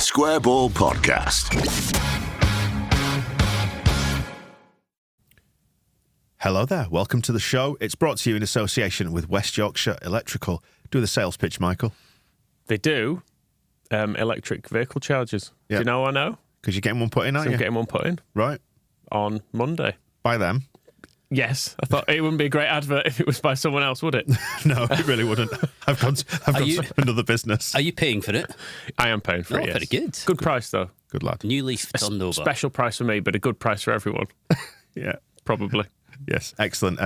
Square Ball Podcast. Hello there, welcome to the show. It's brought to you in association with West Yorkshire Electrical. Do the sales pitch, Michael. They do electric vehicle chargers. Yep. Do you know I know? Because you're getting one put in, aren't I'm you? getting one put in. Right. On Monday. By them? Yes. I thought it wouldn't be a great advert if it was by someone else, would it? No, it really wouldn't. I've gone to another business. Are you paying for it? I am paying for it, yes. Very good. Good price, though. Good lad. New leaf turned over. Special price for me, but a good price for everyone. Yeah. Probably. Yes, excellent.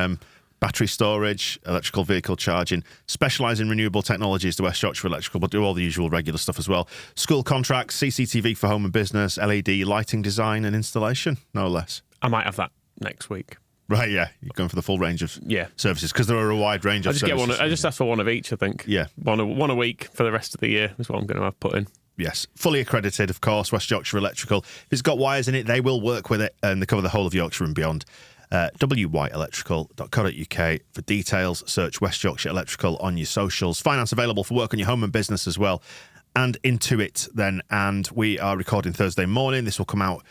Battery storage, electrical vehicle charging, specialise in renewable technologies to West Yorkshire Electrical, but do all the usual regular stuff as well. School contracts, CCTV for home and business, LED lighting design and installation, no less. I might have that next week. Right, yeah. You're going for the full range of services because there are a wide range of services. I just asked for one of each, I think. Yeah. One a week for the rest of the year is what I'm going to have put in. Yes, fully accredited, of course, West Yorkshire Electrical. If it's got wires in it, they will work with it and they cover the whole of Yorkshire and beyond. wyelectrical.co.uk for details. Search West Yorkshire Electrical on your socials. Finance available for work on your home and business as well. And Intuit then. And we are recording Thursday morning. This will come out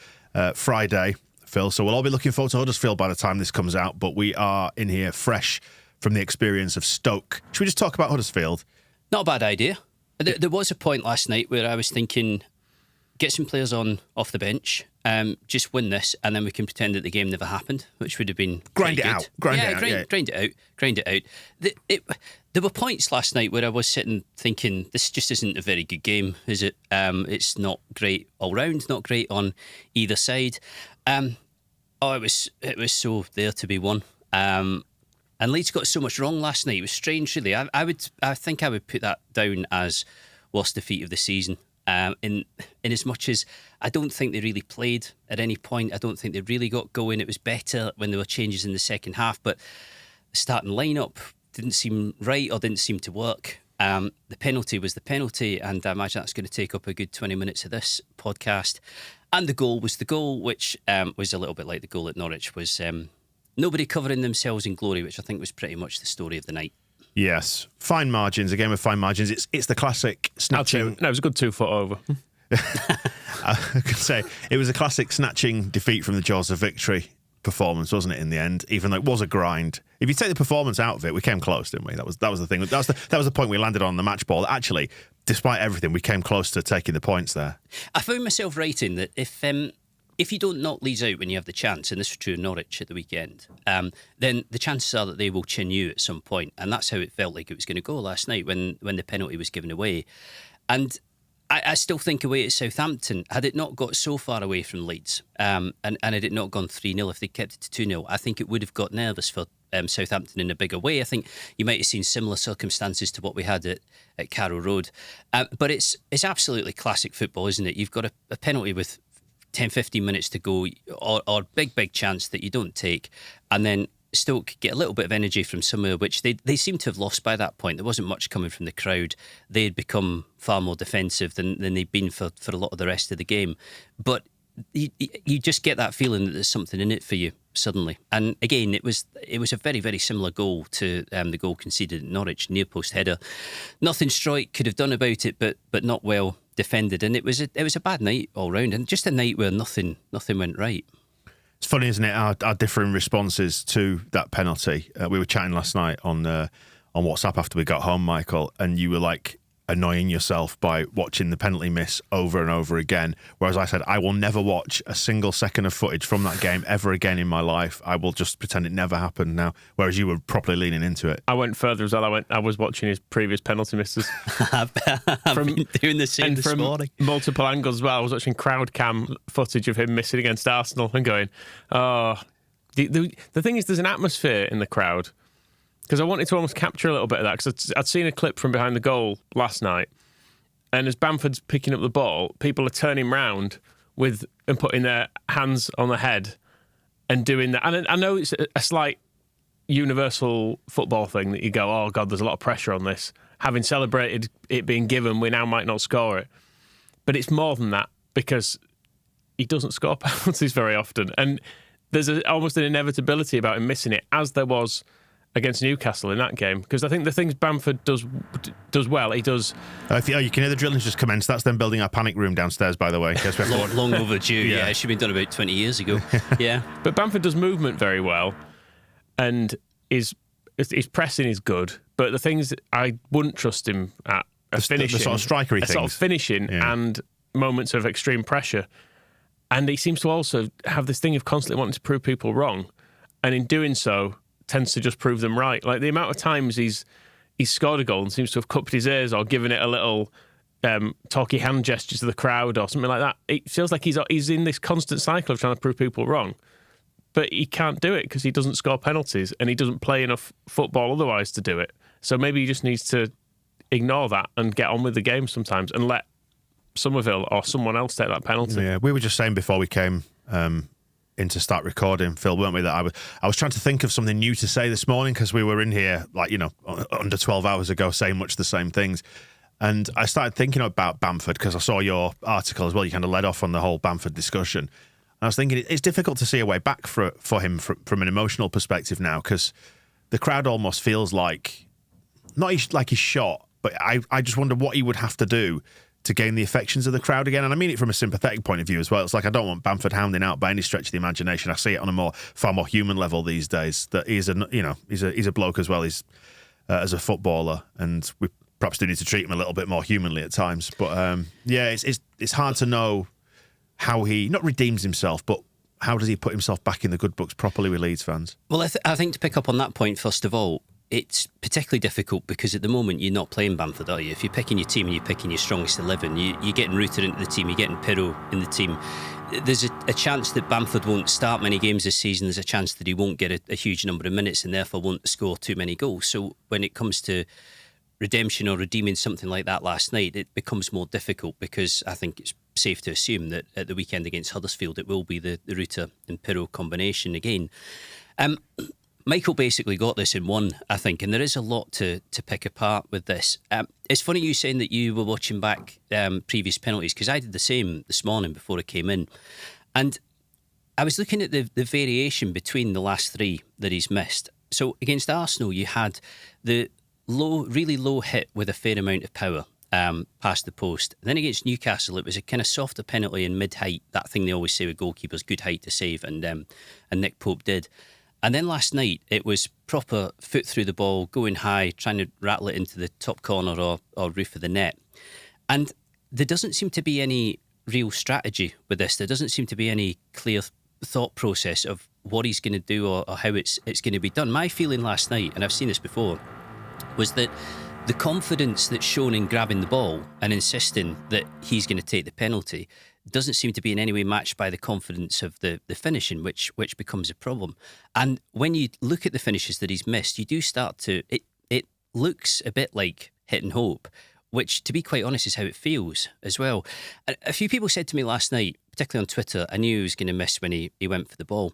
Friday, Phil. So we'll all be looking forward to Huddersfield by the time this comes out. But we are in here fresh from the experience of Stoke. Should we just talk about Huddersfield? Not a bad idea. There was a point last night where I was thinking, get some players on off the bench, just win this, and then we can pretend that the game never happened, which would have been Grind it good. out. Grind it out. There were points last night where I was sitting thinking, this just isn't a very good game, is it? It's not great all round, not great on either side. It was so there to be won. And Leeds got so much wrong last night. It was strange, really. I think I would put that down as worst defeat of the season. In as much as I don't think they really played at any point. I don't think they really got going. It was better when there were changes in the second half, but the starting lineup didn't seem right or didn't seem to work. The penalty was the penalty, and I imagine that's going to take up a good 20 minutes of this podcast. And the goal was the goal, which was a little bit like the goal at Norwich, was nobody covering themselves in glory, which I think was pretty much the story of the night. Yes. Fine margins, a game of fine margins. It's the classic snatching. No, it was a good 2 foot over. I could say it was a classic snatching defeat from the jaws of victory performance, wasn't it, in the end? Even though it was a grind. If you take the performance out of it, we came close, didn't we? That was the thing. That was the point we landed on the match ball. Actually, despite everything, we came close to taking the points there. I found myself writing that if you don't knock Leeds out when you have the chance, and this was true in Norwich at the weekend, then the chances are that they will chin you at some point. And that's how it felt like it was going to go last night when the penalty was given away. And I still think away at Southampton, had it not got so far away from Leeds, and had it not gone 3-0, if they kept it to 2-0, I think it would have got nervous for Southampton in a bigger way. I think you might have seen similar circumstances to what we had at Carrow Road. But it's absolutely classic football, isn't it? You've got a penalty with 10-15 minutes to go, or big chance that you don't take, and then Stoke get a little bit of energy from somewhere which they seem to have lost by that point. There wasn't much coming from the crowd. They had become far more defensive than they'd been for a lot of the rest of the game. But you just get that feeling that there's something in it for you suddenly. And again, it was a very, very similar goal to the goal conceded at Norwich, near post header. Nothing Stroik could have done about it, but not well defended. And it was a bad night all round, and just a night where nothing went right. It's funny, isn't it? Our differing responses to that penalty. We were chatting last night on WhatsApp after we got home, Michael, and you were like annoying yourself by watching the penalty miss over and over again. Whereas I said, I will never watch a single second of footage from that game ever again in my life. I will just pretend it never happened now. Whereas you were properly leaning into it. I went further as well. I was watching his previous penalty misses. I've been doing the same this morning. Multiple angles as well. I was watching crowd cam footage of him missing against Arsenal and going, oh. The thing is, there's an atmosphere in the crowd. Because I wanted to almost capture a little bit of that, because I'd seen a clip from behind the goal last night, and as Bamford's picking up the ball, people are turning round and putting their hands on their head and doing that. And I know it's a slight universal football thing that you go, oh God, there's a lot of pressure on this. Having celebrated it being given, we now might not score it. But it's more than that, because he doesn't score penalties very often. And there's almost an inevitability about him missing it, as there was against Newcastle in that game, because I think the things Bamford does well, he does. You can hear the drilling's just commenced. That's them building our panic room downstairs, by the way. Long overdue. Yeah. It should have been done about 20 years ago. Yeah. But Bamford does movement very well, and his pressing is good. But the things I wouldn't trust him at are finishing, the sort of strikery things, sort of finishing, and moments of extreme pressure. And he seems to also have this thing of constantly wanting to prove people wrong, and in doing so, tends to just prove them right. Like the amount of times he's scored a goal and seems to have cupped his ears or given it a little talky hand gesture to the crowd or something like that. It feels like he's in this constant cycle of trying to prove people wrong. But he can't do it because he doesn't score penalties and he doesn't play enough football otherwise to do it. So maybe he just needs to ignore that and get on with the game sometimes and let Somerville or someone else take that penalty. Yeah, we were just saying before we came in to start recording, Phil, weren't we, that I was trying to think of something new to say this morning because we were in here, under 12 hours ago saying much the same things. And I started thinking about Bamford because I saw your article as well. You kind of led off on the whole Bamford discussion. And I was thinking it's difficult to see a way back for him from an emotional perspective now because the crowd almost feels like, not like he's shot, but I just wonder what he would have to do to gain the affections of the crowd again. And I mean it from a sympathetic point of view as well. It's like I don't want Bamford hounding out by any stretch of the imagination. I see it on a far more human level these days, that he's a bloke as well. He's as a footballer, and we perhaps do need to treat him a little bit more humanly at times. But it's hard to know how he not redeems himself, but how does he put himself back in the good books properly with Leeds fans? Well, I think to pick up on that point, first of all, it's particularly difficult because at the moment you're not playing Bamford, are you? If you're picking your team and you're picking your strongest 11, you're getting rooted into the team, you're getting Pirro in the team. There's a chance that Bamford won't start many games this season. There's a chance that he won't get a huge number of minutes and therefore won't score too many goals. So when it comes to redemption or redeeming something like that last night, it becomes more difficult because I think it's safe to assume that at the weekend against Huddersfield it will be the Ruta and Pirro combination again. Michael basically got this in one, I think, and there is a lot to pick apart with this. It's funny you saying that you were watching back previous penalties, because I did the same this morning before I came in. And I was looking at the variation between the last three that he's missed. So against Arsenal, you had the really low hit with a fair amount of power past the post. And then against Newcastle, it was a kind of softer penalty in mid-height, that thing they always say with goalkeepers, good height to save, and Nick Pope did. And then last night, it was proper foot through the ball, going high, trying to rattle it into the top corner or roof of the net. And there doesn't seem to be any real strategy with this. There doesn't seem to be any clear thought process of what he's going to do or how it's going to be done. My feeling last night, and I've seen this before, was that the confidence that's shown in grabbing the ball and insisting that he's going to take the penalty doesn't seem to be in any way matched by the confidence of the finishing, which becomes a problem. And when you look at the finishes that he's missed, you do start to... It looks a bit like hit and hope, which, to be quite honest, is how it feels as well. A few people said to me last night, particularly on Twitter, I knew he was going to miss when he went for the ball.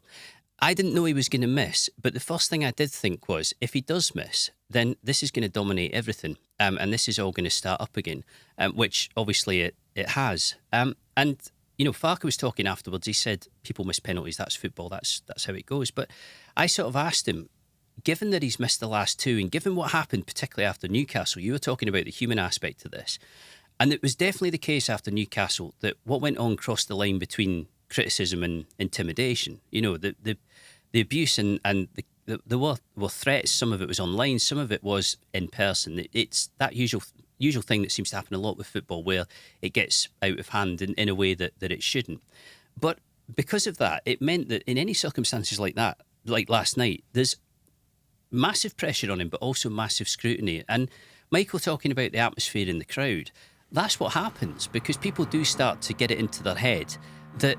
I didn't know he was going to miss, but the first thing I did think was, if he does miss, then this is going to dominate everything, and this is all going to start up again, which obviously it has. And Farke was talking afterwards. He said, "People miss penalties. That's football. That's how it goes." But I sort of asked him, given that he's missed the last two, and given what happened, particularly after Newcastle, you were talking about the human aspect of this, and it was definitely the case after Newcastle that what went on crossed the line between criticism and intimidation. The abuse and there were threats. Some of it was online. Some of it was in person. It's that usual thing that seems to happen a lot with football, where it gets out of hand in a way that it shouldn't. But because of that, it meant that in any circumstances like that, like last night, there's massive pressure on him, but also massive scrutiny. And Michael talking about the atmosphere in the crowd, that's what happens, because people do start to get it into their head that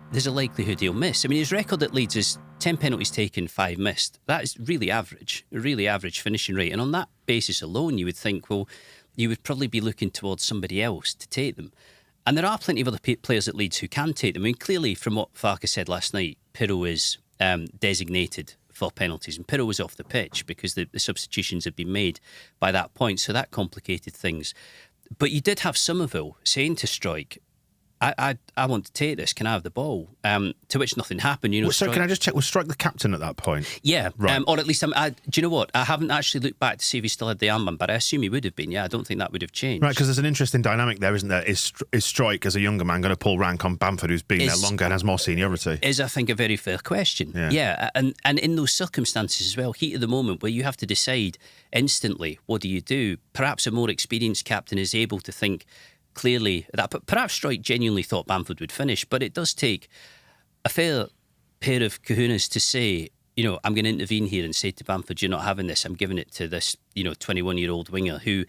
there's a likelihood he'll miss. I mean, his record at Leeds is 10 penalties taken, 5 missed. That is really average, a really average finishing rate. And on that basis alone, you would think, well, you would probably be looking towards somebody else to take them. And there are plenty of other players at Leeds who can take them. I mean, clearly, from what Farke said last night, Pirro is designated for penalties, and Pirro was off the pitch because the substitutions had been made by that point, so that complicated things. But you did have Somerville saying to Struijk, I want to take this. Can I have the ball? To which nothing happened. You know. So can I just check? Was Strike the captain at that point? Yeah, Right. or at least do you know what? I haven't actually looked back to see if he still had the armband, but I assume he would have been. Yeah, I don't think that would have changed. Right, because there's an interesting dynamic there, isn't there? Is Strike, as a younger man, going to pull rank on Bamford, who's been there longer and has more seniority? Is, I think, a very fair question. Yeah, and in those circumstances as well, heat of the moment where you have to decide instantly, what do you do? Perhaps a more experienced captain is able to think clearly that, but perhaps Strike genuinely thought Bamford would finish, but it does take a fair pair of kahunas to say, you know, I'm going to intervene here and say to Bamford, you're not having this, I'm giving it to this, 21-year-old winger who,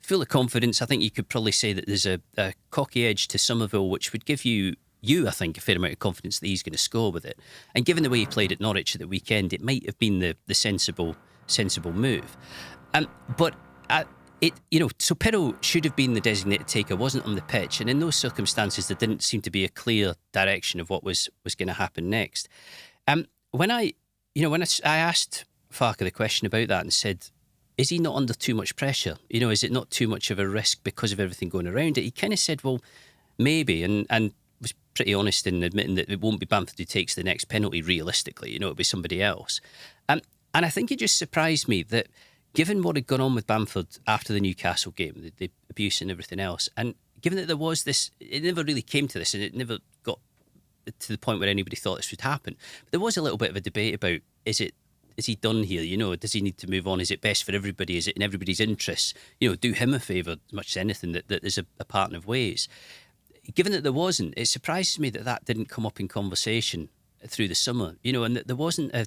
full of confidence. I think you could probably say that there's a cocky edge to Somerville, which would give you, I think, a fair amount of confidence that he's going to score with it. And given the way he played at Norwich at the weekend, it might have been the sensible move. So Pirro should have been the designated taker, wasn't on the pitch, and in those circumstances there didn't seem to be a clear direction of what was going to happen next. When I asked Farke the question about that and said, is he not under too much pressure? Is it not too much of a risk because of everything going around it? He kind of said, well, maybe, and was pretty honest in admitting that it won't be Bamford who takes the next penalty realistically. It'll be somebody else. And I think it just surprised me that, given what had gone on with Bamford after the Newcastle game, the abuse and everything else, and given that there was this, it never really came to this, and it never got to the point where anybody thought this would happen. But there was a little bit of a debate about, is he done here? Does he need to move on? Is it best for everybody? Is it in everybody's interests? Do him a favour as much as anything, that there's a parting of ways. Given that there wasn't, it surprises me that didn't come up in conversation through the summer, and that there wasn't a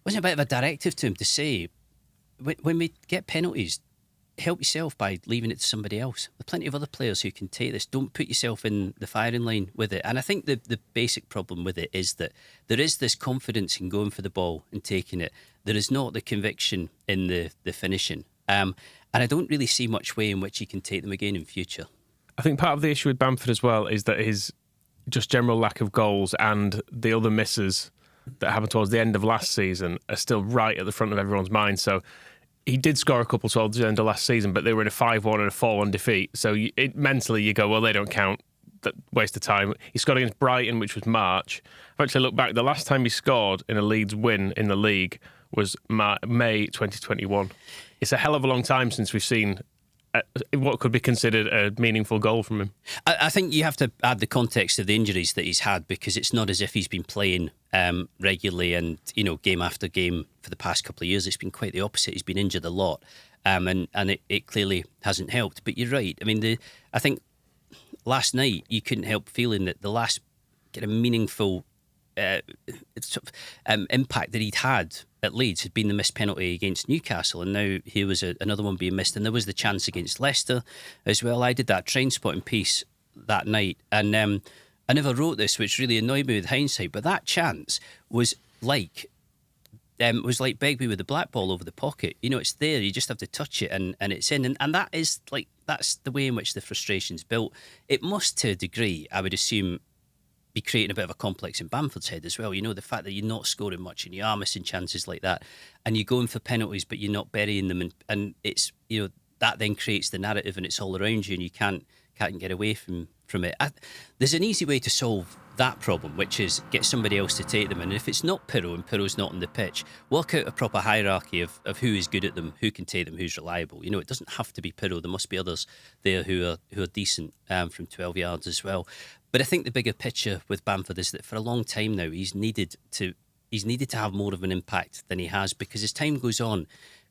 bit of a directive to him to say, when we get penalties, help yourself by leaving it to somebody else. There are plenty of other players who can take this. Don't put yourself in the firing line with it. And I think the basic problem with it is that there is this confidence in going for the ball and taking it. There is not the conviction in the finishing. And I don't really see much way in which he can take them again in future. I think part of the issue with Bamford as well is that his just general lack of goals and the other misses that happened towards the end of last season are still right at the front of everyone's mind. So he did score a couple towards the end of last season, but they were in a 5-1 and a 4-1 defeat. So mentally you go, well, they don't count. That waste of time. He scored against Brighton, which was March. I've actually looked back. The last time he scored in a Leeds win in the league was May 2021. It's a hell of a long time since we've seen what could be considered a meaningful goal from him. I think you have to add the context of the injuries that he's had, because it's not as if he's been playing regularly and game after game for the past couple of years. It's been quite the opposite. He's been injured a lot, and it clearly hasn't helped. But you're right. I mean, I think last night you couldn't help feeling that the last kind of meaningful impact that he'd had at Leeds had been the missed penalty against Newcastle, and now here was another one being missed, and there was the chance against Leicester as well. I did that train spotting piece that night, and I never wrote this, which really annoyed me with hindsight, but that chance was like Begbie with the black ball over the pocket. It's there, you just have to touch it and it's in, and that is that's the way in which the frustration's built. It must, to a degree, I would assume, be creating a bit of a complex in Bamford's head as well. The fact that you're not scoring much and you are missing chances like that, and you're going for penalties but you're not burying them, and it's that then creates the narrative and it's all around you and you can't get away from it. There's an easy way to solve that problem, which is get somebody else to take them, and if it's not Pirro and Pirro's not on the pitch, work out a proper hierarchy of who is good at them, who can take them, who's reliable. It doesn't have to be Pirro. There must be others there who are decent from 12 yards as well. But I think the bigger picture with Bamford is that for a long time now he's needed to have more of an impact than he has, because as time goes on,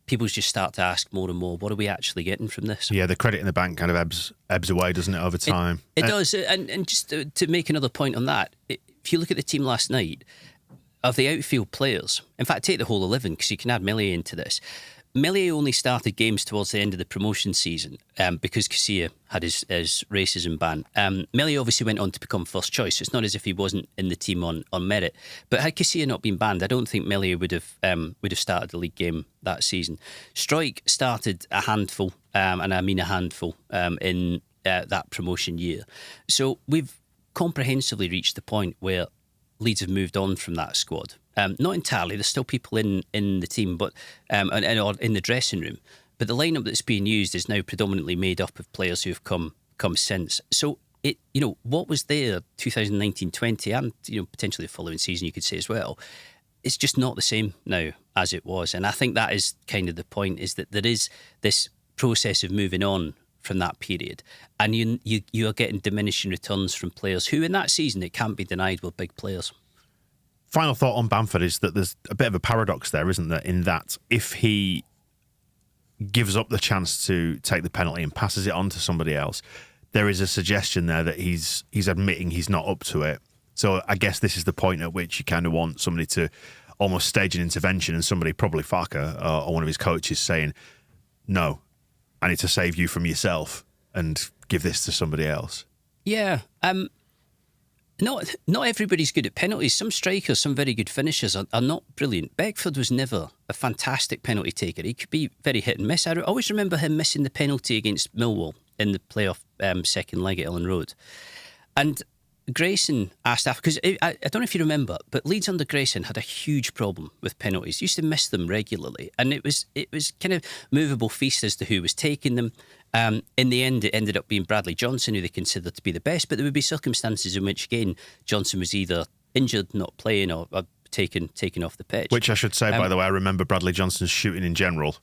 people just start to ask more and more, what are we actually getting from this? Yeah, the credit in the bank kind of ebbs away, doesn't it, over time? It does. And just to make another point on that, if you look at the team last night, of the outfield players, in fact, take the whole 11, because you can add Meslier into this. Meslier only started games towards the end of the promotion season because Casilla had his racism ban. Meslier obviously went on to become first choice, so it's not as if he wasn't in the team on merit. But had Casilla not been banned, I don't think Meslier would have started the league game that season. Strike started a handful, and I mean a handful, in that promotion year. So we've comprehensively reached the point where Leeds have moved on from that squad. Not entirely, there's still people in the team, but or in the dressing room. But the lineup that's being used is now predominantly made up of players who have come since. So what was there 2019-20 and, potentially the following season, you could say as well, it's just not the same now as it was. And I think that is kind of the point, is that there is this process of moving on from that period. And you are getting diminishing returns from players who in that season, it can't be denied, were big players. Final thought on Bamford is that there's a bit of a paradox there, isn't there? In that if he gives up the chance to take the penalty and passes it on to somebody else, there is a suggestion there that he's admitting he's not up to it. So I guess this is the point at which you kind of want somebody to almost stage an intervention, and somebody, probably Farke or one of his coaches, saying, no, I need to save you from yourself and give this to somebody else. Yeah. Not everybody's good at penalties. Some strikers, some very good finishers are not brilliant. Beckford was never a fantastic penalty taker. He could be very hit and miss. I always remember him missing the penalty against Millwall in the playoff second leg at Ellen Road. And Grayson asked after, because I don't know if you remember, but Leeds under Grayson had a huge problem with penalties. He used to miss them regularly, and it was kind of movable feast as to who was taking them. In the end, it ended up being Bradley Johnson, who they considered to be the best, but there would be circumstances in which, again, Johnson was either injured, not playing, or taken off the pitch. Which I should say, by the way, I remember Bradley Johnson's shooting in general.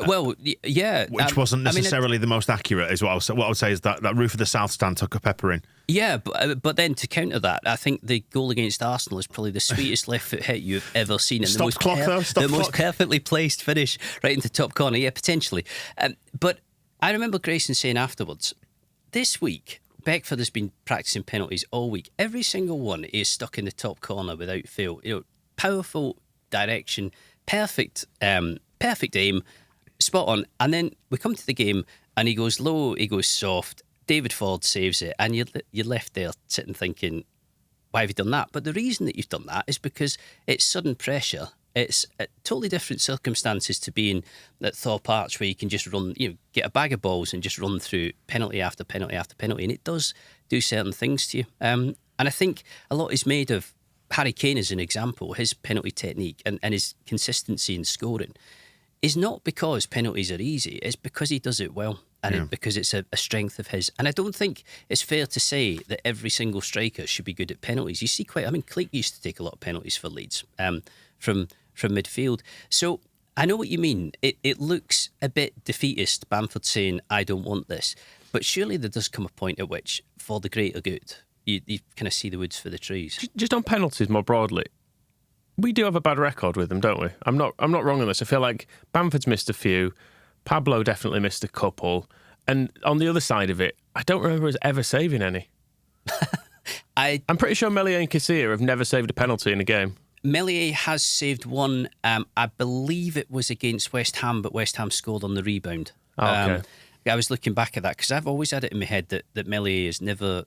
Well, yeah. Which wasn't necessarily the most accurate, is what I would say is that roof of the South Stand took a pepper in. Yeah, but then to counter that, I think the goal against Arsenal is probably the sweetest left foot hit you've ever seen. And the most perfectly placed finish right into top corner. Yeah, potentially. But I remember Grayson saying afterwards, this week, Beckford has been practising penalties all week. Every single one is stuck in the top corner without fail. Powerful direction, perfect aim, spot on. And then we come to the game and he goes low, he goes soft. David Ford saves it, and you're left there sitting thinking, why have you done that? But the reason that you've done that is because it's sudden pressure. It's totally different circumstances to being at Thorpe Arch, where you can just run, get a bag of balls and just run through penalty after penalty after penalty, and it does do certain things to you. And I think a lot is made of Harry Kane as an example. His penalty technique and his consistency in scoring is not because penalties are easy, it's because he does it well. And because it's a strength of his. And I don't think it's fair to say that every single striker should be good at penalties. You see Cleek used to take a lot of penalties for Leeds from midfield. So I know what you mean. It looks a bit defeatist, Bamford saying, I don't want this. But surely there does come a point at which, for the greater good, you kind of see the woods for the trees. Just on penalties more broadly, we do have a bad record with them, don't we? I'm not wrong on this. I feel like Bamford's missed a few. Pablo definitely missed a couple. And on the other side of it, I don't remember us ever saving any. I'm pretty sure Meslier and Casilla have never saved a penalty in a game. Meslier has saved one. I believe it was against West Ham, but West Ham scored on the rebound. Oh, okay. I was looking back at that because I've always had it in my head that Meslier has never...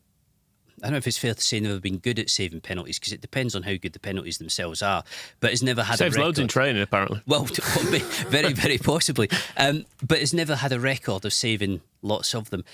I don't know if it's fair to say never been good at saving penalties, because it depends on how good the penalties themselves are. But has never had Saves a record. Loads in training, apparently. Well, very, very possibly. But has never had a record of saving lots of them.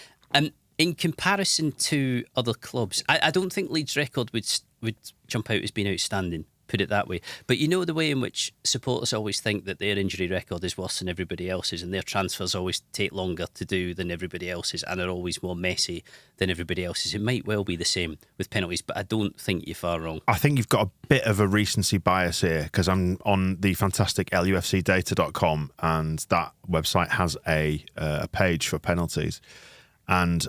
In comparison to other clubs, I don't think Leeds' record would jump out as being outstanding, put it that way. But you know the way in which supporters always think that their injury record is worse than everybody else's, and their transfers always take longer to do than everybody else's, and are always more messy than everybody else's. It might well be the same with penalties, but I don't think you're far wrong. I think you've got a bit of a recency bias here, because I'm on the fantastic lufcdata.com, and that website has a page for penalties, and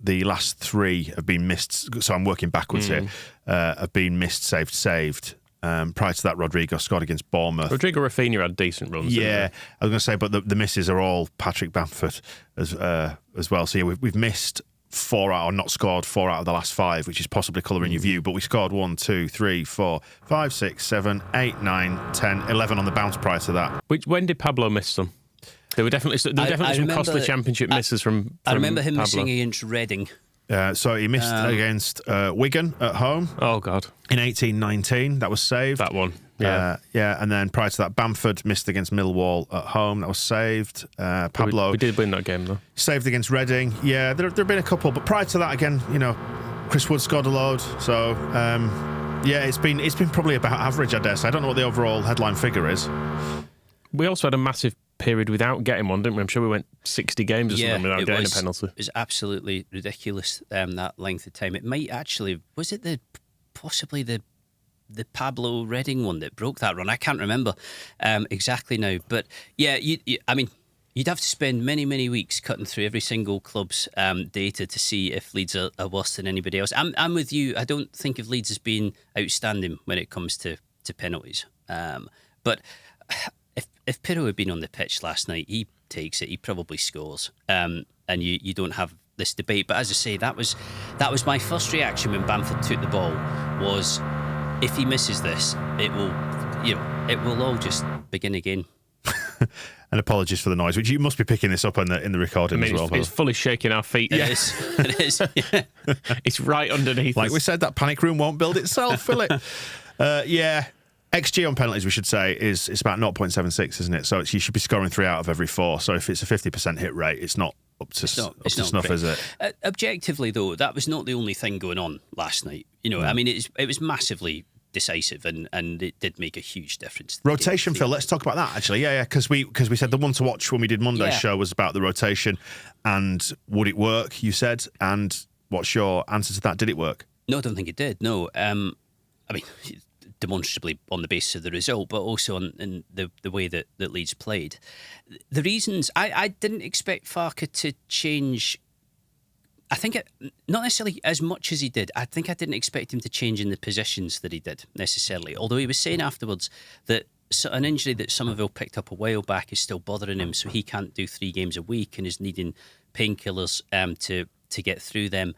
the last three have been missed. So I'm working backwards here. Have been missed, saved. Prior to that, Rodrigo scored against Bournemouth. Rodrigo Rafinha had decent runs. Yeah, I was going to say, but the misses are all Patrick Bamford as well. So yeah, we've missed not scored 4 out of the last 5, which is possibly colouring your view. But we scored 1, 2, 3, 4, 5, 6, 7, 8, 9, 10, 11 on the bounce prior to that. When did Pablo miss them? There were definitely some costly championship misses from I remember him Pablo. missing against Reading. So he missed against Wigan at home. Oh, God. In 18-19, that was saved. That one, yeah. And then prior to that, Bamford missed against Millwall at home. That was saved. Pablo... We did win that game, though. Saved against Reading. Yeah, there have been a couple. But prior to that, again, Chris Wood scored a load. So, it's been probably about average, I guess. I don't know what the overall headline figure is. We also had a massive period without getting one, didn't we? I'm sure we went 60 games or something without getting a penalty. It was absolutely ridiculous, that length of time. It might actually, was it possibly the Pablo Redding one that broke that run? I can't remember exactly now. But yeah, I mean, you'd have to spend many, many weeks cutting through every single club's data to see if Leeds are worse than anybody else. I'm with you. I don't think of Leeds as being outstanding when it comes to penalties. But if Pirro had been on the pitch last night, he takes it. He probably scores. And you don't have this debate. But as I say, that was my first reaction when Bamford took the ball was, if he misses this, it will all just begin again. And apologies for the noise, which you must be picking this up in the recording as well. It's fully shaking our feet. It is. It is. Yeah. It's right underneath Like us. we said, that panic room won't build itself, will it? Yeah. XG on penalties, we should say, it's about 0.76, isn't it? So you should be scoring 3 out of every 4. So if it's a 50% hit rate, it's not up to snuff, great. is it? Objectively, though, that was not the only thing going on last night. I mean, it was massively decisive, and it did make a huge difference. Rotation, Phil, let's talk about that, actually. Yeah, because we said the one to watch when we did Monday's show was about the rotation, and would it work, you said, and what's your answer to that? Did it work? No, I don't think it did, no. I mean, demonstrably on the basis of the result, but also in the way that Leeds played. The reasons, I didn't expect Farke to change. I think not necessarily as much as he did. I think I didn't expect him to change in the positions that he did necessarily. Although he was saying afterwards that an injury that Somerville picked up a while back is still bothering him, so he can't do 3 games a week and is needing painkillers to get through them.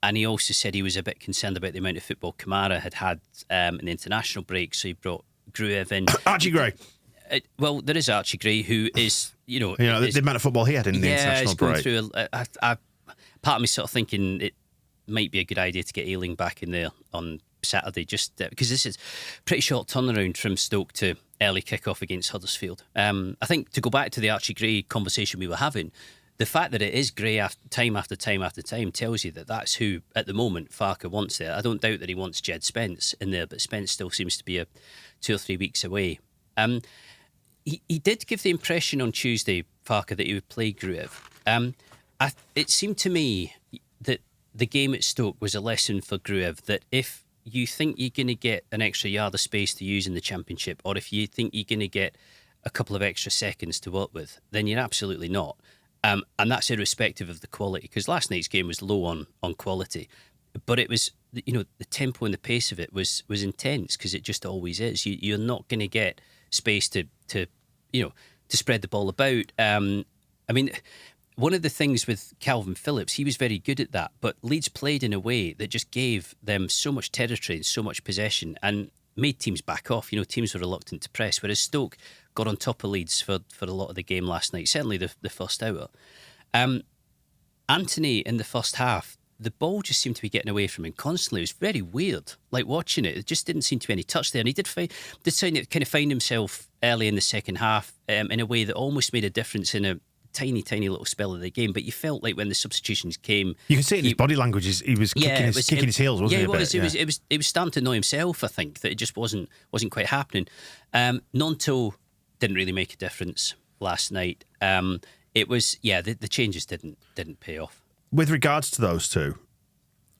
And he also said he was a bit concerned about the amount of football Kamara had in the international break, so he brought Gruev in. Archie Gray. Well, there is Archie Gray, who is, the amount of football he had in the international break. Yeah, he's going through part of me sort of thinking it might be a good idea to get Ayling back in there on Saturday, just because this is pretty short turnaround from Stoke to early kick-off against Huddersfield. I think to go back to the Archie Gray conversation we were having, the fact that it is Gray time after time after time tells you that that's who, at the moment, Farke wants there. I don't doubt that he wants Jed Spence in there, but Spence still seems to be 2 or 3 weeks away. He did give the impression on Tuesday, Farke, that he would play Gruev. It seemed to me that the game at Stoke was a lesson for Gruev, that if you think you're going to get an extra yard of space to use in the Championship, or if you think you're going to get a couple of extra seconds to work with, then you're absolutely not. And that's irrespective of the quality, because last night's game was low on quality. But it was, the tempo and the pace of it was intense, because it just always is. You're not going to get space to spread the ball about. I mean, one of the things with Calvin Phillips, he was very good at that, but Leeds played in a way that just gave them so much territory and so much possession and made teams back off. Teams were reluctant to press, whereas Stoke got on top of Leeds for a lot of the game last night, certainly the first hour. Anthony, in the first half, the ball just seemed to be getting away from him constantly. It was very weird, like watching it. It just didn't seem to be any touch there. And he did kind of find himself early in the second half in a way that almost made a difference in a tiny little spell of the game. But you felt like when the substitutions came, you can see it in his body language. He was kicking his heels, wasn't he? It was starting to annoy himself. I think that it just wasn't quite happening. Nonto didn't really make a difference last night. It was the changes didn't pay off. With regards to those two,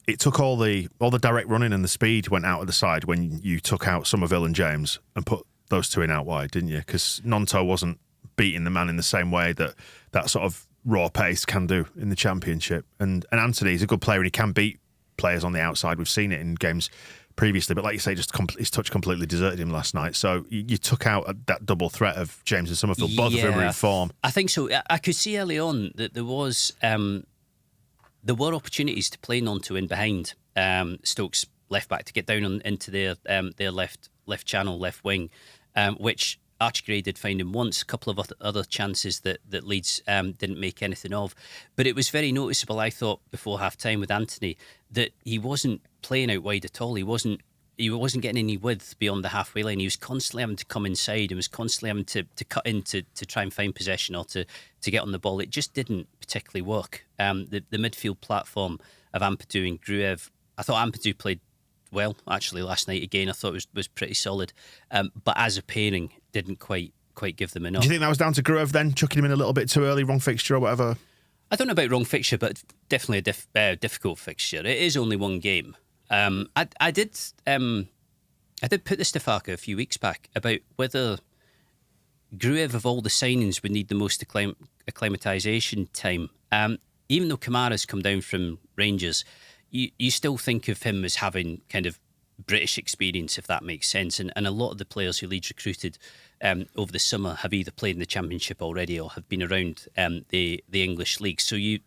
it took all the direct running and the speed went out of the side when you took out Somerville and James and put those two in out wide, didn't you? Because Nonto wasn't beating the man in the same way that sort of raw pace can do in the Championship. And Anthony's a good player and he can beat players on the outside. We've seen it in games previously, but like you say, his touch completely deserted him last night. So you took out that double threat of James and Somerville. Both of them were in form. I think so. I could see early on that there were opportunities to play Nonto in behind Stoke's left back to get down into their left channel, left wing, which Archie Gray did find him once. A couple of other chances that Leeds didn't make anything of. But it was very noticeable, I thought, before half-time with Anthony, that he wasn't playing out wide at all. He wasn't getting any width beyond the halfway line. He was constantly having to come inside and was constantly having to cut in to try and find possession or to get on the ball. It just didn't particularly work. The midfield platform of Ampadu and Gruev, I thought Ampadu played well, actually, last night again. I thought it was pretty solid. But as a pairing, didn't quite quite give them enough. Do you think that was down to Gruev then, chucking him in a little bit too early, wrong fixture or whatever? I don't know about wrong fixture, but definitely a difficult fixture. It is only one game. I did put this to Farke a few weeks back about whether Gruev of all the signings would need the most acclimatisation time. Even though Kamara's come down from Rangers, you still think of him as having kind of British experience, if that makes sense. And a lot of the players who Leeds recruited over the summer have either played in the Championship already or have been around the English league. So you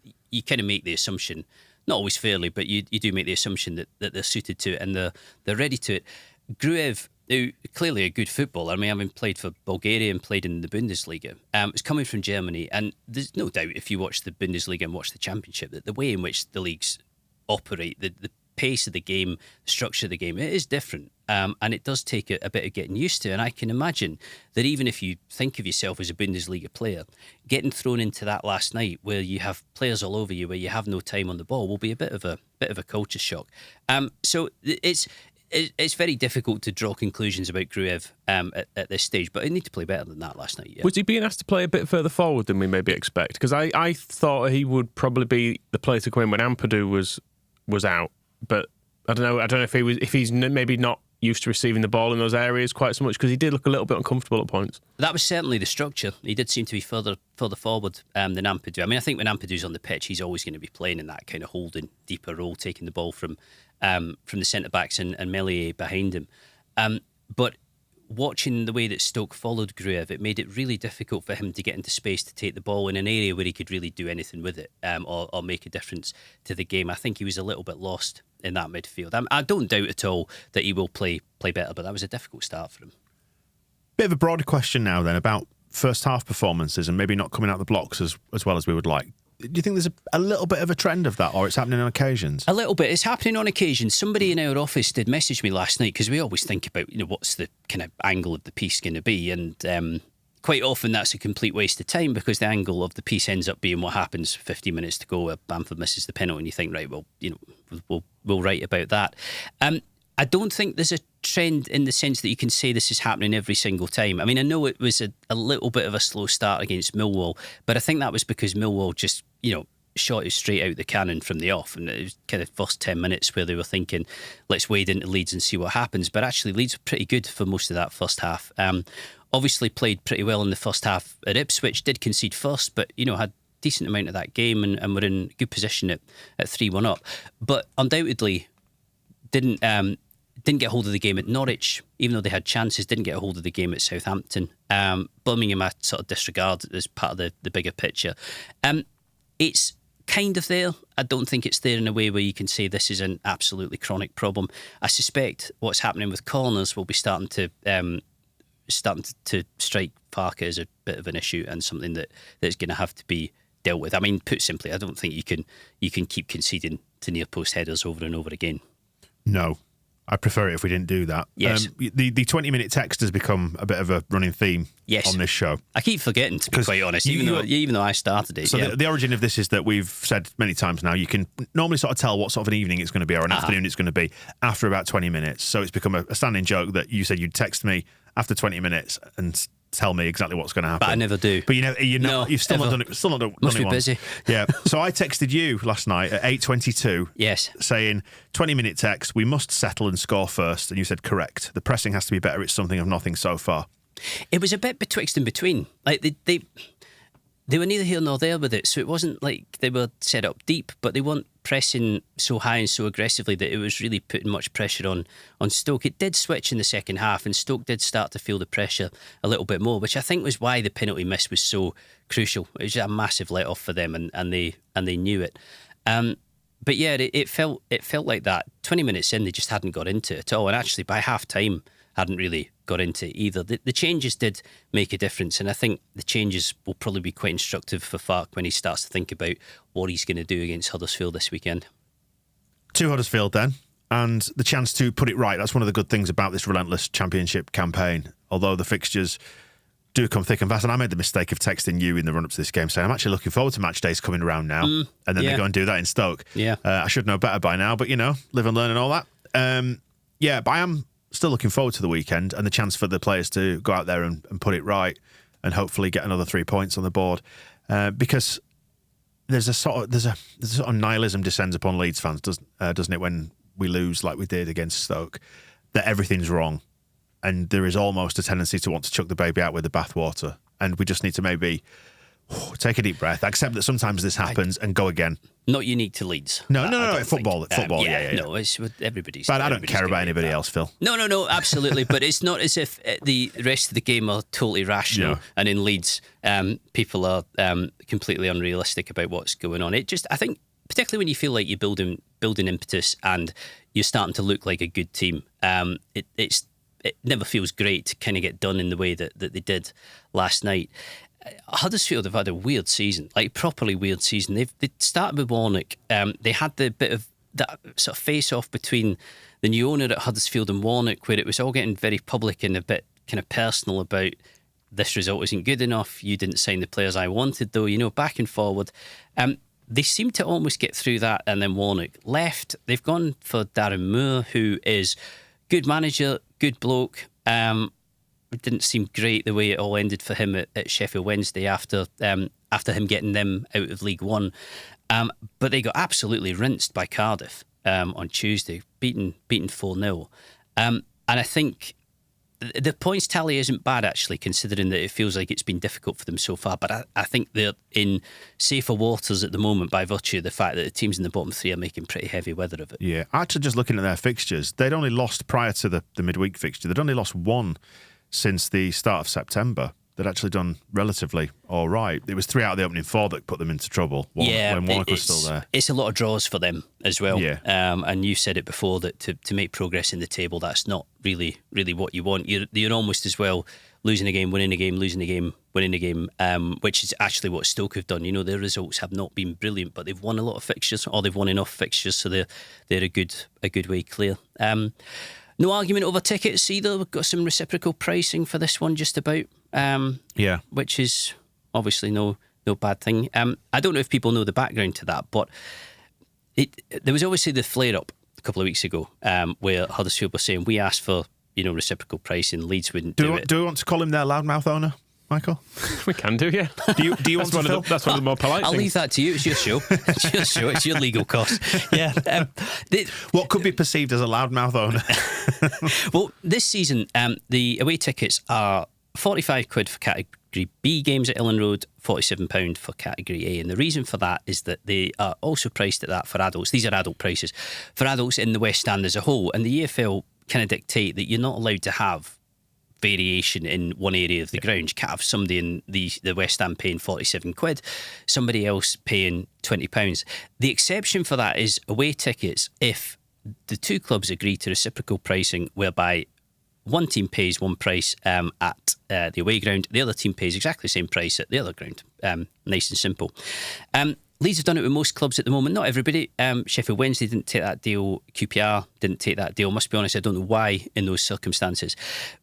kind of make the assumption, not always fairly, but you do make the assumption that they're suited to it and they're ready to it. Gruev, who clearly a good footballer, I mean, having played for Bulgaria and played in the Bundesliga, is coming from Germany. And there's no doubt, if you watch the Bundesliga and watch the Championship, that the way in which the leagues operate, the pace of the game, the structure of the game, it is different. And it does take a bit of getting used to. And I can imagine that even if you think of yourself as a Bundesliga player, getting thrown into that last night where you have players all over you, where you have no time on the ball, will be a bit of a culture shock. So it's very difficult to draw conclusions about Gruev at this stage, but he need to play better than that last night. Yeah. Was he being asked to play a bit further forward than we maybe expect? Because I thought he would probably be the player to come in when Ampadu was out, but I don't know if he's maybe not used to receiving the ball in those areas quite so much, because he did look a little bit uncomfortable at points. That was certainly the structure. He did seem to be further forward than Ampadu. I mean, I think when Ampadu's on the pitch, he's always going to be playing in that kind of holding deeper role, taking the ball from the centre-backs and Meslier behind him. But watching the way that Stoke followed Gruev, it made it really difficult for him to get into space to take the ball in an area where he could really do anything with it or make a difference to the game. I think he was a little bit lost in that midfield. I don't doubt at all that he will play better, but that was a difficult start for him. Bit of a broader question now then about first half performances and maybe not coming out the blocks as well as we would like. Do you think there's a little bit of a trend of that, or it's happening on occasions? A little bit. It's happening on occasion. Somebody in our office did message me last night, because we always think about, what's the kind of angle of the piece going to be, and quite often that's a complete waste of time, because the angle of the piece ends up being what happens 50 minutes to go where Bamford misses the penalty, and you think, right, well, we'll write about that. I don't think there's a trend in the sense that you can say this is happening every single time. I mean, I know it was a little bit of a slow start against Millwall, but I think that was because Millwall just, shot it straight out the cannon from the off, and it was kind of first 10 minutes where they were thinking, let's wade into Leeds and see what happens. But actually, Leeds were pretty good for most of that first half. Obviously played pretty well in the first half at Ipswich, did concede first, but, had decent amount of that game and were in good position at 3-1 up. But undoubtedly didn't get hold of the game at Norwich, even though they had chances, didn't get a hold of the game at Southampton. Birmingham I sort of disregard as part of the bigger picture. It's kind of there. I don't think it's there in a way where you can say this is an absolutely chronic problem. I suspect what's happening with corners will be starting to strike Parker as a bit of an issue and something that's going to have to be dealt with. I mean, put simply, I don't think you can keep conceding to near post headers over and over again. No. I'd prefer it if we didn't do that. Yes. The 20-minute text has become a bit of a running theme on this show. I keep forgetting, to be quite honest, even though I started it. So the origin of this is that we've said many times now, you can normally sort of tell what sort of an evening it's going to be or an afternoon it's going to be after about 20 minutes. So it's become a standing joke that you said you'd text me after 20 minutes and tell me exactly what's going to happen. But I never do. But you've still not done it. Still not done Must it be once. busy. Yeah. So I texted you last night at 8:22. Yes. Saying 20-minute text. We must settle and score first. And you said correct. The pressing has to be better. It's something of nothing so far. It was a bit betwixt and between. Like they were neither here nor there with it. So it wasn't like they were set up deep, but they weren't pressing so high and so aggressively that it was really putting much pressure on Stoke. It did switch in the second half, and Stoke did start to feel the pressure a little bit more, which I think was why the penalty miss was so crucial. It was just a massive let off for them, and they knew it. But yeah, it felt like that. 20 minutes in, they just hadn't got into it at all, and actually by half time hadn't really got into it either. The changes did make a difference, and I think the changes will probably be quite instructive for Farke when he starts to think about what he's going to do against Huddersfield this weekend. To Huddersfield then, and the chance to put it right. That's one of the good things about this relentless championship campaign, although the fixtures do come thick and fast. And I made the mistake of texting you in the run-up to this game saying, I'm actually looking forward to match days coming around now. And then they go and do that in Stoke. Yeah. I should know better by now, but, live and learn and all that. But I am still looking forward to the weekend and the chance for the players to go out there and put it right. and hopefully get another 3 points on the board. Because there's a sort of nihilism descends upon Leeds fans, doesn't it, when we lose like we did against Stoke, that everything's wrong, and there is almost a tendency to want to chuck the baby out with the bathwater, and we just need to maybe take a deep breath, accept that sometimes this happens, and go again. Not unique to Leeds. No, football, yeah. No, it's with everybody's. But I don't care about anybody else, Phil. No, absolutely. But it's not as if the rest of the game are totally rational, and in Leeds, people are completely unrealistic about what's going on. I think, particularly when you feel like you're building impetus and you're starting to look like a good team, it never feels great to kind of get done in the way that they did last night. Huddersfield have had a weird season, like properly weird season. They started with Warnock. They had the bit of that sort of face-off between the new owner at Huddersfield and Warnock, where it was all getting very public and a bit kind of personal about this result isn't good enough. You didn't sign the players I wanted, though. Back and forward. They seem to almost get through that, and then Warnock left. They've gone for Darren Moore, who is good manager, good bloke. It didn't seem great the way it all ended for him at Sheffield Wednesday after him getting them out of League One. But they got absolutely rinsed by Cardiff on Tuesday, beaten 4-0. And I think the points tally isn't bad, actually, considering that it feels like it's been difficult for them so far. But I think they're in safer waters at the moment by virtue of the fact that the teams in the bottom three are making pretty heavy weather of it. Yeah, actually, just looking at their fixtures, they'd only lost prior to the midweek fixture. They'd only lost one since the start of September. They'd actually done relatively all right. It was 3 out of the opening 4 that put them into trouble when Warnock was still there. It's a lot of draws for them as well. Yeah. And you said it before that to make progress in the table, that's not really what you want. You're almost as well losing a game, winning a game, losing a game, winning a game, which is actually what Stoke have done. Their results have not been brilliant, but they've won a lot of fixtures, or they've won enough fixtures, so they're a good way clear. No argument over tickets either. We've got some reciprocal pricing for this one, just about. Which is obviously no bad thing. I don't know if people know the background to that, but there was obviously the flare-up a couple of weeks ago where Huddersfield were saying we asked for reciprocal pricing, Leeds wouldn't do it. Do we want to call him their loudmouth owner, Michael? We can do, yeah. Do you want to? That's one of the more polite I'll things. leave that to you. It's your show. It's your show. It's your legal costs. Yeah. What could be perceived as a loudmouth owner? Well, this season, the away tickets are £45 for Category B games at Elland Road, £47 for Category A. And the reason for that is that they are also priced at that for adults. These are adult prices for adults in the West Stand as a whole. And the EFL kind of dictate that you're not allowed to have variation in one area of the ground. You can't have somebody in the West Stand paying £47, somebody else paying £20. The exception for that is away tickets if the two clubs agree to reciprocal pricing, whereby one team pays one price at the away ground, the other team pays exactly the same price at the other ground. Nice and simple. Leeds have done it with most clubs at the moment. Not everybody. Sheffield Wednesday didn't take that deal. QPR didn't take that deal. Must be honest, I don't know why in those circumstances.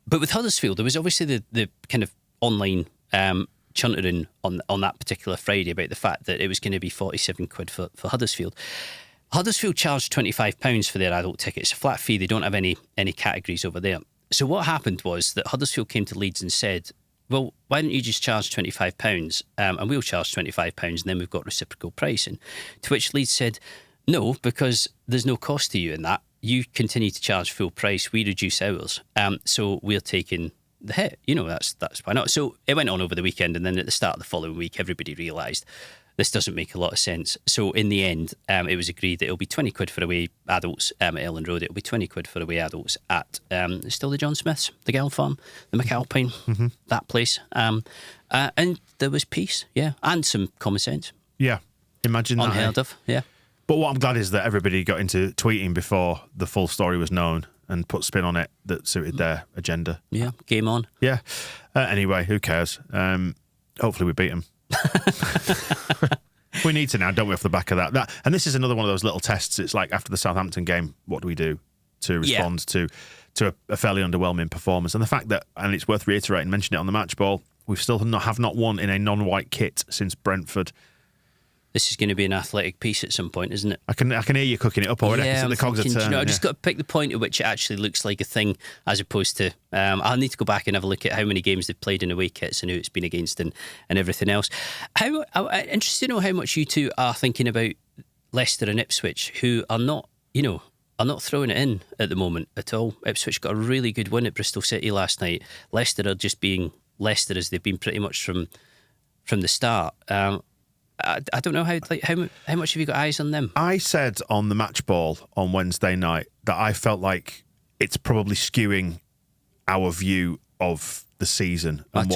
But with Huddersfield, there was obviously the kind of online chuntering on that particular Friday about the fact that it was going to be £47 for Huddersfield. Huddersfield charged £25 for their adult tickets, a flat fee. They don't have any categories over there. So what happened was that Huddersfield came to Leeds and said, well, why don't you just charge £25 and we'll charge £25 and then we've got reciprocal pricing. To which Leeds said, no, because there's no cost to you in that. You continue to charge full price, we reduce ours. So we're taking the hit. That's why not. So it went on over the weekend, and then at the start of the following week, everybody realised this doesn't make a lot of sense. So in the end, it was agreed that it'll be £20 for away adults at Elland Road. It'll be £20 for away adults at still the John Smiths, the Gal Farm, the McAlpine, that place. And there was peace, and some common sense. Yeah, imagine that. Unheard of, yeah. But what I'm glad is that everybody got into tweeting before the full story was known and put spin on it that suited their agenda. Yeah, game on. Yeah. Anyway, who cares? Hopefully we beat them. We need to now, don't we, off the back of that? And this is another one of those little tests. It's like after the Southampton game, what do we do to respond to a fairly underwhelming performance? And the fact that, and it's worth reiterating, mention it on the match ball, we've still have not won in a non-white kit since Brentford. this is going to be an athletic piece at some point, isn't it? I can hear you cooking it up already. Yeah, The cogs are thinking, turning. I just got to pick the point at which it actually looks like a thing, as opposed to. I'll need to go back and have a look at how many games they've played in away kits and who it's been against and everything else. I'm interested to know how much you two are thinking about Leicester and Ipswich, who are not, are not throwing it in at the moment at all. Ipswich got a really good win at Bristol City last night. Leicester are just being Leicester as they've been pretty much from the start. I don't know how much have you got eyes on them? I said on the match ball on Wednesday night that I felt like it's probably skewing our view of the season and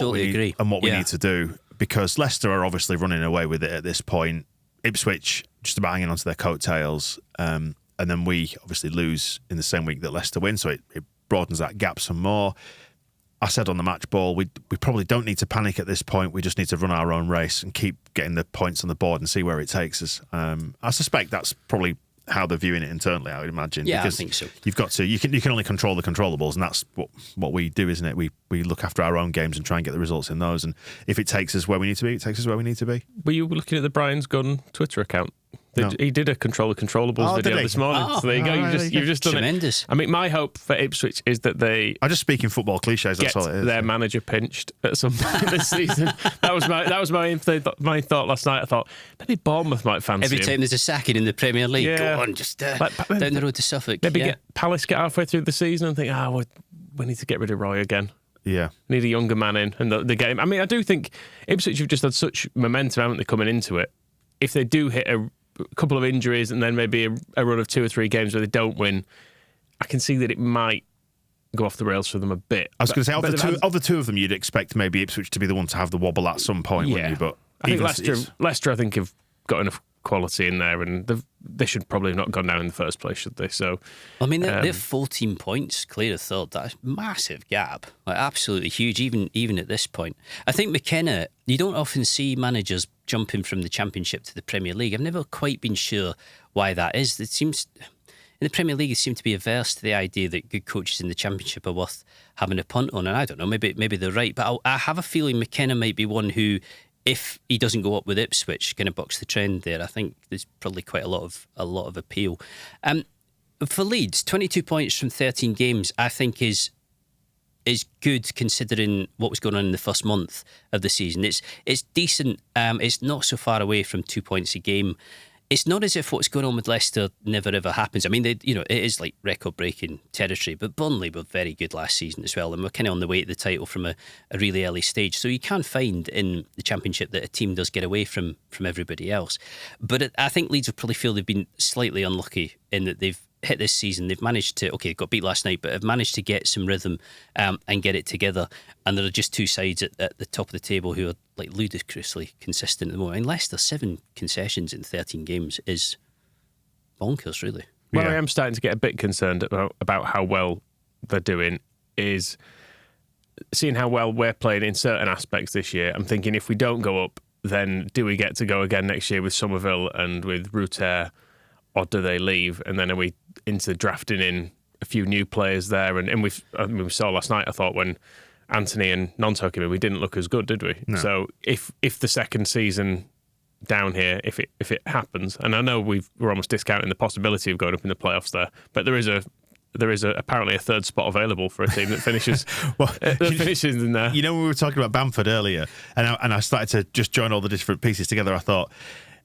what we need to do, because Leicester are obviously running away with it at this point. Ipswich just about hanging onto their coattails, and then we obviously lose in the same week that Leicester win, so it broadens that gap some more. I said on the match ball, we probably don't need to panic at this point. We just need to run our own race and keep getting the points on the board and see where it takes us. I suspect that's probably how they're viewing it internally, I would imagine. Yeah, because I think so. You've got to. You can only control the controllables, and that's what we do, isn't it? We look after our own games and try and get the results in those. And if it takes us where we need to be, it takes us where we need to be. Were you looking at the Brian's Gun Twitter account? No. He did a controllables video this morning. So there you go. You've just done tremendous. it. I mean, my hope for Ipswich is that they. I just speak in football cliches. That's all it is. Their manager pinched at some point this season. That was my thought last night. I thought maybe Bournemouth might fancy Every time him. there's a sacking in the Premier League, Yeah. go on, just down Like, the road to Suffolk. Maybe yeah. Palace get halfway through the season and think, we need to get rid of Roy again. Yeah. Need a younger man in, and the game. I mean, I do think Ipswich have just had such momentum, haven't they, coming into it? If they do hit a couple of injuries and then maybe a run of 2 or 3 games where they don't win, I can see that it might go off the rails for them a bit. I was going to say, of the two of them, you'd expect maybe Ipswich to be the one to have the wobble at some point, wouldn't you? But I think Leicester, I think, have got enough quality in there, and they should probably have not gone down in the first place, should they? So, I mean, they're 14 points clear of third. That's a massive gap, like absolutely huge, even at this point. I think McKenna, you don't often see managers jumping from the Championship to the Premier League. I've never quite been sure why that is. It seems in the Premier League, they seem to be averse to the idea that good coaches in the Championship are worth having a punt on. And I don't know, maybe they're right, but I have a feeling McKenna might be one who, if he doesn't go up with Ipswich, kind of bucks the trend there. I think there's probably quite a lot of appeal. For Leeds, 22 points from 13 games, I think is good considering what was going on in the first month of the season. It's decent. It's not so far away from 2 points a game. It's not as if what's going on with Leicester never ever happens. I mean, it is like record-breaking territory, but Burnley were very good last season as well, and we're kind of on the way to the title from a really early stage. So you can find in the Championship that a team does get away from everybody else. But I think Leeds will probably feel they've been slightly unlucky in that they've hit this season. They've managed to, got beat last night, but have managed to get some rhythm and get it together. And there are just two sides at the top of the table who are like ludicrously consistent at the moment. And Leicester, 7 concessions in 13 games is bonkers, really. Where I am starting to get a bit concerned about how well they're doing is seeing how well we're playing in certain aspects this year. I'm thinking if we don't go up, then do we get to go again next year with Somerville and with Ruter, or do they leave? And then are we into drafting in a few new players there? And we saw last night, I thought, when Anthony and Nonto came in, we didn't look as good, did we? No. So if the second season down here, if it happens, and I know we're almost discounting the possibility of going up in the playoffs there, but there is apparently a third spot available for a team that finishes finishes in there. You know, when we were talking about Bamford earlier, and I started to just join all the different pieces together, I thought,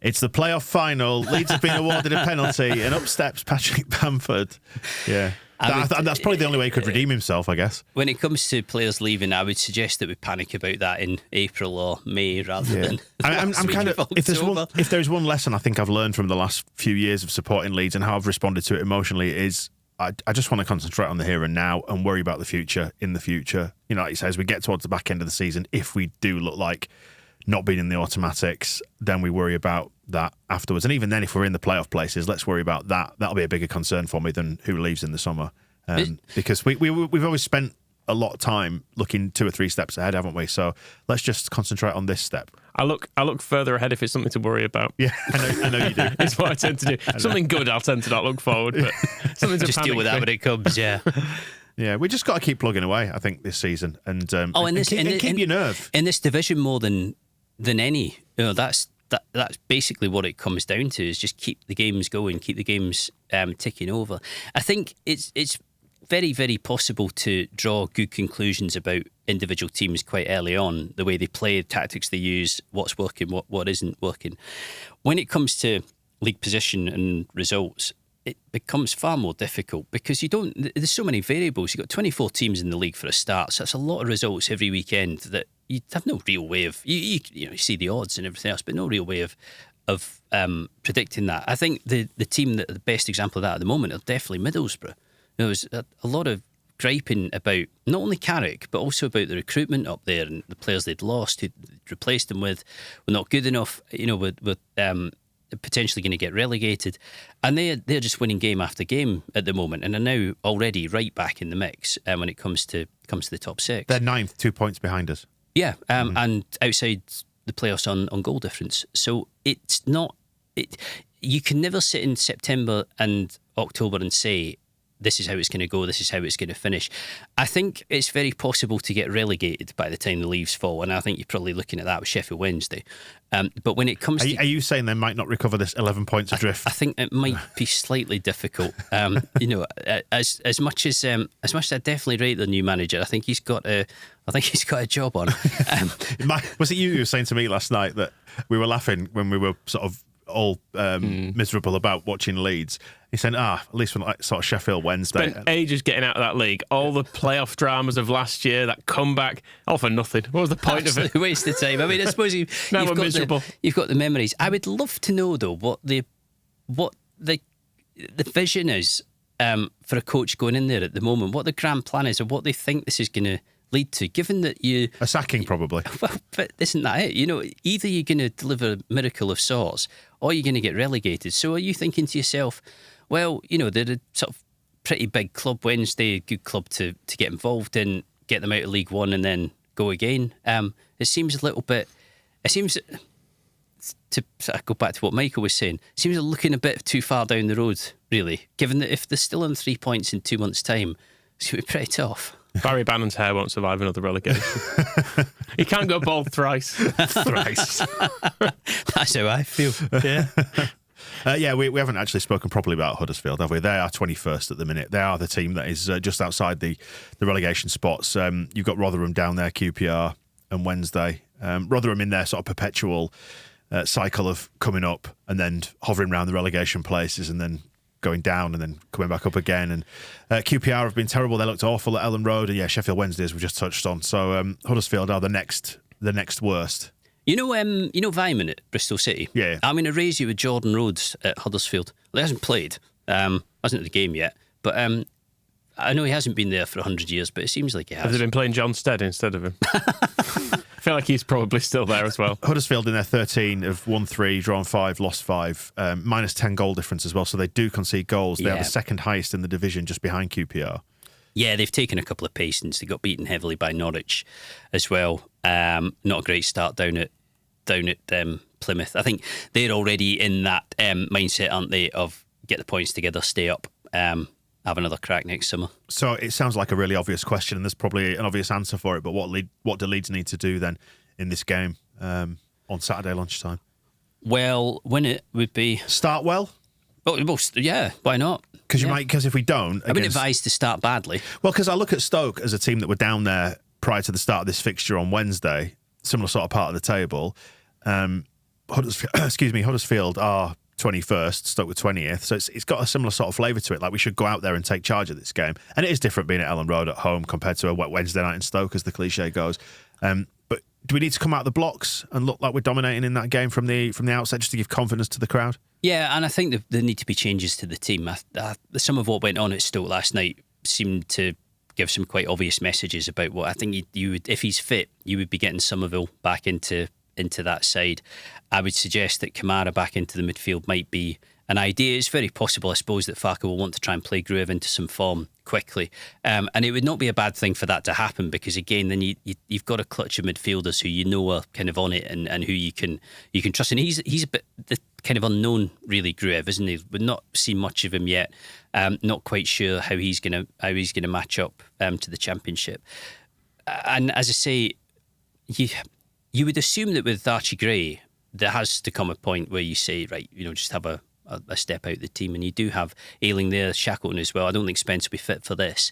it's the playoff final. Leeds have been awarded a penalty, and up steps Patrick Bamford. Yeah. That's probably the only way he could redeem himself, I guess. When it comes to players leaving, I would suggest that we panic about that in April or May rather than. I'm kind of if there's one lesson I think I've learned from the last few years of supporting Leeds and how I've responded to it emotionally is I just want to concentrate on the here and now and worry about the future in the future. You know, like you say, as we get towards the back end of the season, if we do look like not being in the automatics, then we worry about that afterwards. And even then, if we're in the playoff places, let's worry about that. That'll be a bigger concern for me than who leaves in the summer. Because we've always spent a lot of time looking 2 or 3 steps ahead, haven't we? So let's just concentrate on this step. I look further ahead if it's something to worry about. Yeah, I know you do. It's what I tend to do. Something good, I'll tend to not look forward, but something to just deal with that when it comes. Yeah. Yeah, we just got to keep plugging away, I think, this season, and keep your nerve in this division more than any. That's that's basically what it comes down to, is just keep the games going, keep the games ticking over. I think it's very, very possible to draw good conclusions about individual teams quite early on, the way they play, the tactics they use, what's working, what isn't working. When it comes to league position and results, it becomes far more difficult because there's so many variables. You've got 24 teams in the league for a start, so that's a lot of results every weekend that you have no real way of, you see the odds and everything else, but no real way of predicting that. I think the team that the best example of that at the moment are definitely Middlesbrough. There was a lot of griping about not only Carrick, but also about the recruitment up there and the players they'd lost, who replaced them with were not good enough, with potentially going to get relegated. And they're just winning game after game at the moment and are now already right back in the mix when it comes to the top six. They're ninth, 2 points behind us. Yeah, and outside the playoffs on goal difference. So it's not... You can never sit in September and October and say, this is how it's going to go, this is how it's going to finish. I think it's very possible to get relegated by the time the leaves fall, and I think you're probably looking at that with Sheffield Wednesday. But when it comes to... Are you saying they might not recover this 11 points adrift? I think it might be slightly difficult. As much as I definitely rate the new manager, I think he's got a job on. Was it you who were saying to me last night that we were laughing when we were sort of all miserable about watching Leeds? He said, at least we're like sort of Sheffield Wednesday. Spent ages getting out of that league. All the playoff dramas of last year, that comeback, all for nothing. What was the point of it? Waste of time. I mean, I suppose you've got the memories. I would love to know though what the vision is for a coach going in there at the moment. What the grand plan is, or what they think this is going to lead to, given that a sacking probably. Well, but isn't that it? Either you're going to deliver a miracle of sorts, or you're going to get relegated. So are you thinking to yourself, well, they're a sort of pretty big club, Wednesday, a good club to get involved in, get them out of League One and then go again. It seems a little bit, to go back to what Michael was saying, it seems looking a bit too far down the road, really, given that if they're still on 3 points in 2 months' time, it's going to be pretty tough. Barry Bannon's hair won't survive another relegation. He can't go bald thrice. Thrice. That's how I feel. Yeah. We haven't actually spoken properly about Huddersfield, have we? They are 21st at the minute. They are the team that is just outside the relegation spots. You've got Rotherham down there, QPR and Wednesday. Rotherham in their sort of perpetual cycle of coming up and then hovering around the relegation places and then going down and then coming back up again. And QPR have been terrible. They looked awful at Ellen Road. And Sheffield Wednesday, as we just touched on. So Huddersfield are the next worst. Vyman at Bristol City? Yeah. I'm going to raise you with Jordan Rhodes at Huddersfield. Well, he hasn't played. Hasn't at the game yet. But I know he hasn't been there for 100 years, but it seems like he has. Have they been playing John Stead instead of him? I feel like he's probably still there as well. Huddersfield in their 13 have won 3, drawn 5, lost 5, minus 10 goal difference as well. So they do concede goals. They are the second highest in the division, just behind QPR. Yeah, they've taken a couple of pacings. They got beaten heavily by Norwich as well. Not a great start down at Plymouth. I think they're already in that mindset, aren't they, of get the points together, stay up, have another crack next summer. So it sounds like a really obvious question, and there's probably an obvious answer for it, but what do Leeds need to do then in this game on Saturday lunchtime? Well, win it would be... Start well? Well, yeah, why not? Because if we don't... I've been advised to start badly. Well, because I look at Stoke as a team that were down there prior to the start of this fixture on Wednesday, similar sort of part of the table. Huddersfield are 21st, Stoke were 20th, so it's got a similar sort of flavour to it, like we should go out there and take charge of this game. And it is different being at Ellen Road at home compared to a wet Wednesday night in Stoke, as the cliche goes. But do we need to come out of the blocks and look like we're dominating in that game from the outset, just to give confidence to the crowd? Yeah, and I think there need to be changes to the team. Some of what went on at Stoke last night seemed to give some quite obvious messages about what I think you would, if he's fit, you would be getting Somerville back into that side. I would suggest that Kamara back into the midfield might be an idea. It's very possible, I suppose, that Farke will want to try and play Gruev into some form quickly. And it would not be a bad thing for that to happen, because again, then you've got a clutch of midfielders who are kind of on it and who you can trust. And he's a bit the kind of unknown, really, Gruev, isn't he? We've not seen much of him yet. Not quite sure how he's gonna match up to the Championship. And as I say, you would assume that with Archie Gray, there has to come a point where you say, right, just have a step out the team, and you do have Ayling there, Shackleton as well. I don't think Spence will be fit for this.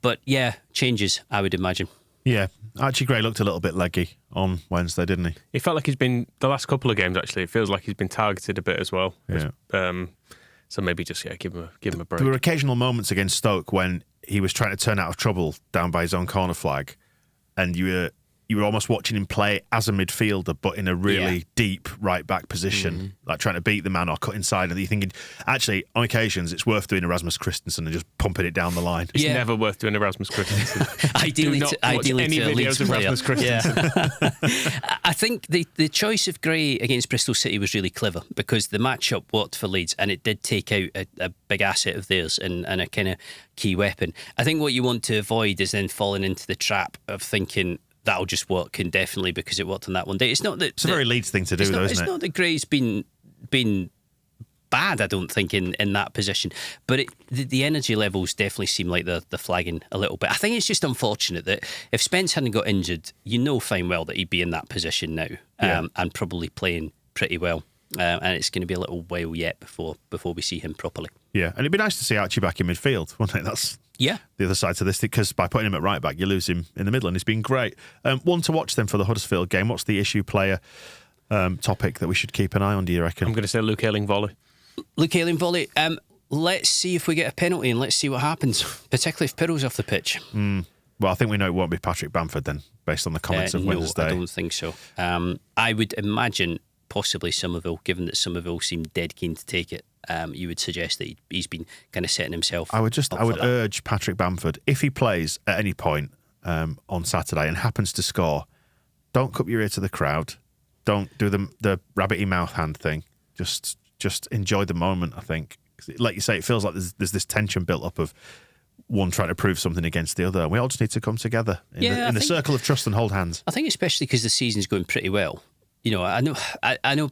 But yeah, changes, I would imagine. Yeah, Archie Gray looked a little bit leggy on Wednesday, didn't he? He felt like he's been, the last couple of games actually, it feels like he's been targeted a bit as well. Yeah. So maybe just give him a break. There were occasional moments against Stoke when he was trying to turn out of trouble down by his own corner flag, and you were almost watching him play as a midfielder, but in a really deep right back position, like trying to beat the man or cut inside. And you're thinking, actually, on occasions, it's worth doing Erasmus Christensen and just pumping it down the line. It's never worth doing Erasmus Christensen. Ideally, Do not watch any videos of Erasmus Christensen. Yeah. I think the choice of Gray against Bristol City was really clever, because the matchup worked for Leeds, and it did take out a big asset of theirs and a kind of key weapon. I think what you want to avoid is then falling into the trap of thinking, that'll just work indefinitely because it worked on that one day. It's not that It's a very Leeds thing to do, though, isn't it? It's not that Gray's been bad, I don't think, in that position. But the energy levels definitely seem like they're flagging a little bit. I think it's just unfortunate that if Spence hadn't got injured, fine well that he'd be in that position now, and probably playing pretty well. And it's going to be a little while yet before we see him properly. Yeah, and it'd be nice to see Archie back in midfield, wouldn't it? That's the other side to this, because by putting him at right back, you lose him in the middle, and he's been great. One to watch then for the Huddersfield game. What's the issue player topic that we should keep an eye on, do you reckon? I'm going to say Luke Ayling volley. Luke Ayling volley. Let's see if we get a penalty, and let's see what happens, particularly if Pirro's off the pitch. Well, I think we know it won't be Patrick Bamford then, based on the comments of Wednesday. No, I don't think so. I would imagine possibly Somerville, given that Somerville seemed dead keen to take it. You would suggest that he's been kind of setting himself. I would urge Patrick Bamford, if he plays at any point on Saturday and happens to score, don't cup your ear to the crowd. Don't do the rabbity mouth hand thing. Just enjoy the moment, I think. Like you say, it feels like there's this tension built up of one trying to prove something against the other. And we all just need to come together in the circle of trust and hold hands. I think especially because the season's going pretty well. I know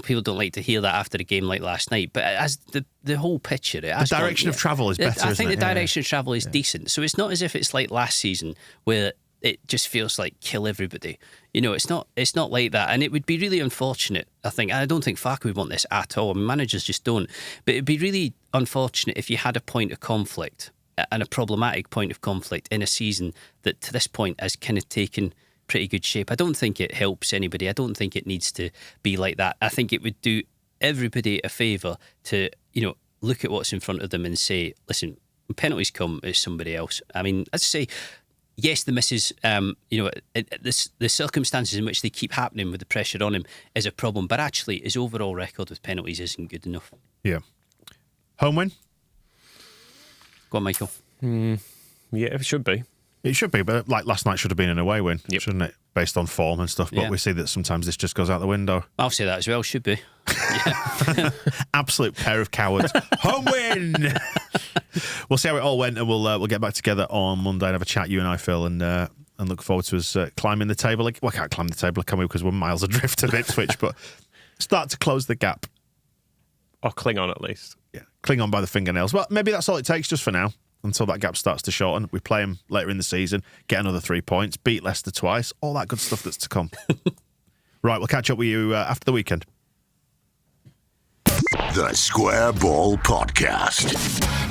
people don't like to hear that after a game like last night, but as the whole picture, the direction of travel is better. I think the direction of travel is decent. So it's not as if it's like last season where it just feels like kill everybody. It's not like that, and it would be really unfortunate. I don't think Farke would want this at all. Managers just don't. But it'd be really unfortunate if you had a point of conflict, and a problematic point of conflict in a season that to this point has kind of taken pretty good shape. I don't think it helps anybody. I don't think it needs to be like that. I think it would do everybody a favour to, look at what's in front of them and say, listen, when penalties come, it's somebody else. I mean, I'd say, yes, the misses, the circumstances in which they keep happening with the pressure on him is a problem, but actually his overall record with penalties isn't good enough. Yeah. Home win? Go on, Michael. Yeah, it should be. It should be, but like last night should have been an away win, shouldn't it? Based on form and stuff. But we see that sometimes this just goes out the window. I'll say that as well, should be. Absolute pair of cowards. Home win! We'll see how it all went, and we'll get back together on Monday and have a chat, you and I, Phil, and look forward to us climbing the table. Well, I can't climb the table, can we? Because we're miles adrift of Ipswich, but start to close the gap. Or cling on at least. Yeah, cling on by the fingernails. Well, maybe that's all it takes just for now. Until that gap starts to shorten. We play them later in the season, get another 3 points, beat Leicester twice, all that good stuff that's to come. Right, we'll catch up with you after the weekend. The Square Ball Podcast.